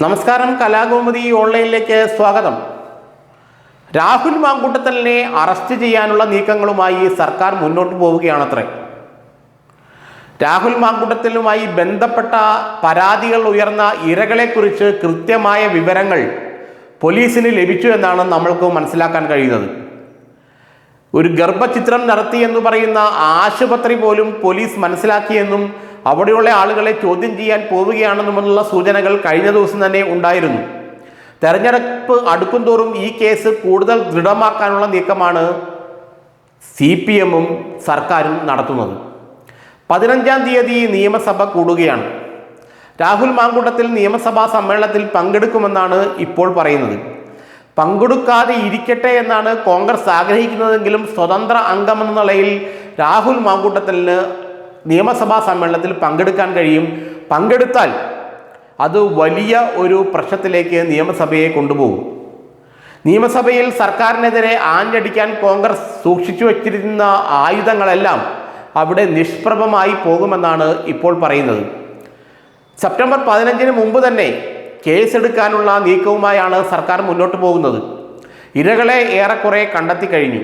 നമസ്കാരം, കലാകൗമുദി ഓൺലൈനിലേക്ക് സ്വാഗതം. രാഹുൽ മാങ്കൂട്ടത്തലിനെ അറസ്റ്റ് ചെയ്യാനുള്ള നീക്കങ്ങളുമായി സർക്കാർ മുന്നോട്ട് പോവുകയാണത്രേ. രാഹുൽ മാങ്കൂട്ടത്തലുമായി ബന്ധപ്പെട്ട പരാതികൾ ഉയർന്ന ഇരകളെക്കുറിച്ച് കൃത്യമായ വിവരങ്ങൾ പോലീസിന് ലഭിച്ചു എന്നാണ് നമ്മൾക്ക് മനസ്സിലാക്കാൻ കഴിയുന്നത്. ഒരു ഗർഭചിത്രം നടത്തിയെന്ന് പറയുന്ന ആശുപത്രി പോലും പോലീസ് മനസ്സിലാക്കിയെന്നും അവിടെയുള്ള ആളുകളെ ചോദ്യം ചെയ്യാൻ പോവുകയാണെന്നുമുള്ള സൂചനകൾ കഴിഞ്ഞ ദിവസം തന്നെ ഉണ്ടായിരുന്നു. തെരഞ്ഞെടുപ്പ് അടുക്കുംതോറും ഈ കേസ് കൂടുതൽ ദൃഢമാക്കാനുള്ള നീക്കമാണ് CPM-ഉം സർക്കാരും നടത്തുന്നത്. 15-ാം തീയതി നിയമസഭ കൂടുകയാണ്. രാഹുൽ മാങ്കൂട്ടത്തിൽ നിയമസഭാ സമ്മേളനത്തിൽ പങ്കെടുക്കുമെന്നാണ് ഇപ്പോൾ പറയുന്നത്. പങ്കെടുക്കാതെ ഇരിക്കട്ടെ എന്നാണ് കോൺഗ്രസ് ആഗ്രഹിക്കുന്നതെങ്കിലും സ്വതന്ത്ര അംഗമെന്ന നിലയിൽ രാഹുൽ മാങ്കൂട്ടത്തലിന് നിയമസഭാ സമ്മേളനത്തിൽ പങ്കെടുക്കാൻ കഴിയും. പങ്കെടുത്താൽ അത് വലിയ ഒരു പ്രശ്നത്തിലേക്ക് നിയമസഭയെ കൊണ്ടുപോകും. നിയമസഭയിൽ സർക്കാരിനെതിരെ ആഞ്ഞടിക്കാൻ കോൺഗ്രസ് സൂക്ഷിച്ചു വച്ചിരുന്ന ആയുധങ്ങളെല്ലാം അവിടെ നിഷ്പ്രഭമായി പോകുമെന്നാണ് ഇപ്പോൾ പറയുന്നത്. സെപ്റ്റംബർ 15-ന് മുമ്പ് തന്നെ കേസെടുക്കാനുള്ള നീക്കവുമായാണ് സർക്കാർ മുന്നോട്ട് പോകുന്നത്. ഇരകളെ ഏറെക്കുറെ കണ്ടെത്തി കഴിഞ്ഞു.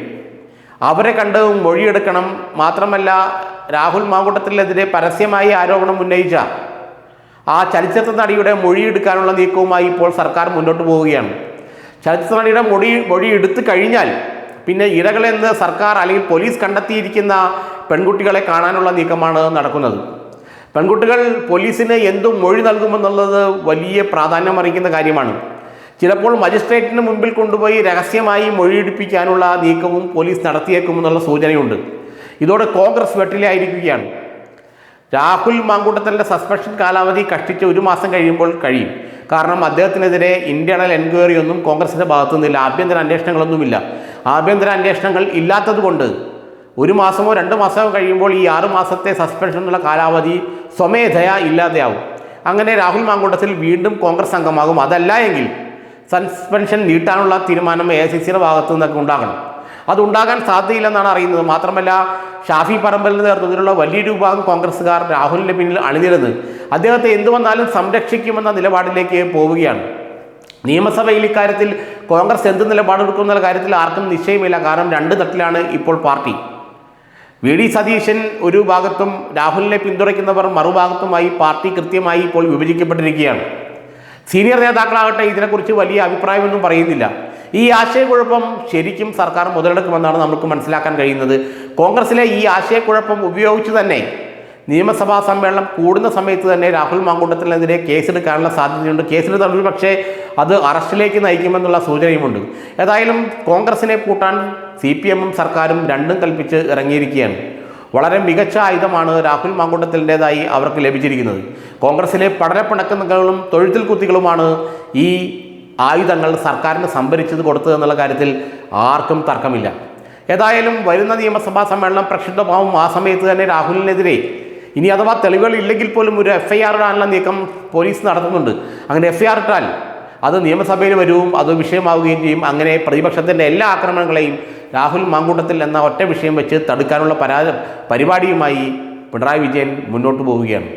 അവരെ കണ്ട് മൊഴിയെടുക്കണം. മാത്രമല്ല, രാഹുൽ മാങ്കൂട്ടത്തിനെതിരെ പരസ്യമായി ആരോപണം ഉന്നയിച്ച ആ ചലച്ചിത്ര നടിയുടെ മൊഴിയെടുക്കാനുള്ള നീക്കവുമായി ഇപ്പോൾ സർക്കാർ മുന്നോട്ട് പോവുകയാണ്. ചലച്ചിത്ര നടിയുടെ മൊഴി എടുത്തു കഴിഞ്ഞാൽ പിന്നെ ഇരകളെന്ന് സർക്കാർ അല്ലെങ്കിൽ പോലീസ് കണ്ടെത്തിയിരിക്കുന്ന പെൺകുട്ടികളെ കാണാനുള്ള നീക്കമാണ് നടക്കുന്നത്. പെൺകുട്ടികൾ പോലീസിന് എന്തും മൊഴി നൽകുമെന്നുള്ളത് വലിയ പ്രാധാന്യം അറിയിക്കുന്ന കാര്യമാണ്. ചിലപ്പോൾ മജിസ്ട്രേറ്റിന് മുമ്പിൽ കൊണ്ടുപോയി രഹസ്യമായി മൊഴിയെടുപ്പിക്കാനുള്ള നീക്കവും പോലീസ് നടത്തിയേക്കുമെന്നുള്ള സൂചനയുണ്ട്. ഇതോടെ കോൺഗ്രസ് വെട്ടിലായിരിക്കുകയാണ്. രാഹുൽ മാങ്കൂട്ടത്തലിൻ്റെ സസ്പെൻഷൻ കാലാവധി കഷ്ടിച്ച് 1 മാസം കഴിയുമ്പോൾ കഴിയും. കാരണം അദ്ദേഹത്തിനെതിരെ ഇന്റേണൽ എൻക്വയറി ഒന്നും കോൺഗ്രസിൻ്റെ ഭാഗത്തു നിന്നില്ല. ആഭ്യന്തര അന്വേഷണങ്ങളൊന്നുമില്ല. ആഭ്യന്തര അന്വേഷണങ്ങൾ ഇല്ലാത്തത് കൊണ്ട് 1 മാസമോ 2 മാസമോ കഴിയുമ്പോൾ ഈ 6 മാസത്തെ സസ്പെൻഷനുള്ള കാലാവധി സ്വമേധയാ ഇല്ലാതെയാവും. അങ്ങനെ രാഹുൽ മാങ്കൂട്ടത്തിൽ വീണ്ടും കോൺഗ്രസ് അംഗമാകും. അതല്ല എങ്കിൽ സസ്പെൻഷൻ നീട്ടാനുള്ള തീരുമാനം AICCയുടെ ഭാഗത്തു നിന്നൊക്കെ ഉണ്ടാകണം. അതുണ്ടാകാൻ സാധ്യതയില്ലെന്നാണ് അറിയുന്നത്. മാത്രമല്ല, ഷാഫി പറമ്പലിൻ്റെ നേതൃത്വത്തിലുള്ള വലിയൊരു വിഭാഗം കോൺഗ്രസ്സുകാർ രാഹുലിൻ്റെ പിന്നിൽ അണിനിരന്ന് അദ്ദേഹത്തെ എന്തു വന്നാലും സംരക്ഷിക്കുമെന്ന നിലപാടിലേക്ക് പോവുകയാണ്. നിയമസഭയിൽ ഇക്കാര്യത്തിൽ കോൺഗ്രസ് എന്ത് നിലപാടെടുക്കുമെന്നുള്ള കാര്യത്തിൽ ആർക്കും നിശ്ചയമില്ല. കാരണം 2 തട്ടിലാണ് ഇപ്പോൾ പാർട്ടി. VD സതീശൻ ഒരു ഭാഗത്തും രാഹുലിനെ പിന്തുണയ്ക്കുന്നവർ മറുഭാഗത്തുമായി പാർട്ടി കൃത്യമായി ഇപ്പോൾ വിഭജിക്കപ്പെട്ടിരിക്കുകയാണ്. സീനിയർ നേതാക്കളാകട്ടെ ഇതിനെക്കുറിച്ച് വലിയ അഭിപ്രായമൊന്നും പറയുന്നില്ല. ഈ ആശയക്കുഴപ്പം ശരിക്കും സർക്കാർ മുതലെടുക്കുമെന്നാണ് നമുക്ക് മനസ്സിലാക്കാൻ കഴിയുന്നത്. കോൺഗ്രസിലെ ഈ ആശയക്കുഴപ്പം ഉപയോഗിച്ച് തന്നെ നിയമസഭാ സമ്മേളനം കൂടുന്ന സമയത്ത് തന്നെ രാഹുൽ മാങ്കൂട്ടത്തിനെതിരെ കേസെടുക്കാനുള്ള സാധ്യതയുണ്ട്. കേസെടുത്താൽ പക്ഷേ അത് അറസ്റ്റിലേക്ക് നയിക്കുമെന്നുള്ള സൂചനയുമുണ്ട്. ഏതായാലും കോൺഗ്രസിനെ പൂട്ടാൻ CPM-ഉം സർക്കാരും രണ്ടും കൽപ്പിച്ച് ഇറങ്ങിയിരിക്കുകയാണ്. വളരെ മികച്ച ആയുധമാണ് രാഹുൽ മാങ്കൂട്ടത്തിൻ്റെതായി അവർക്ക് ലഭിച്ചിരിക്കുന്നത്. കോൺഗ്രസിലെ പടരപ്പിണക്കങ്ങളും തൊഴുത്തിൽ കുത്തികളുമാണ് ഈ ആയുധങ്ങൾ സർക്കാരിന് സംഭരിച്ചത് കൊടുത്തതെന്നുള്ള കാര്യത്തിൽ ആർക്കും തർക്കമില്ല. ഏതായാലും വരുന്ന നിയമസഭാ സമ്മേളനം പ്രക്ഷുബ്ധമാവും. ആ സമയത്ത് തന്നെ രാഹുലിനെതിരെ ഇനി അഥവാ തെളിവുകൾ ഇല്ലെങ്കിൽ പോലും ഒരു FIR ഇടാനുള്ള നീക്കം പോലീസ് നടത്തുന്നുണ്ട്. അങ്ങനെ FIR ഇട്ടാൽ അത് നിയമസഭയിൽ വരും, അത് വിഷയമാവുകയും ചെയ്യും. അങ്ങനെ പ്രതിപക്ഷത്തിൻ്റെ എല്ലാ ആക്രമണങ്ങളെയും രാഹുൽ മാങ്കൂട്ടത്തിൽ എന്ന ഒറ്റ വിഷയം വെച്ച് തടുക്കാനുള്ള പരിപാടിയുമായി പിണറായി വിജയൻ മുന്നോട്ട് പോവുകയാണ്.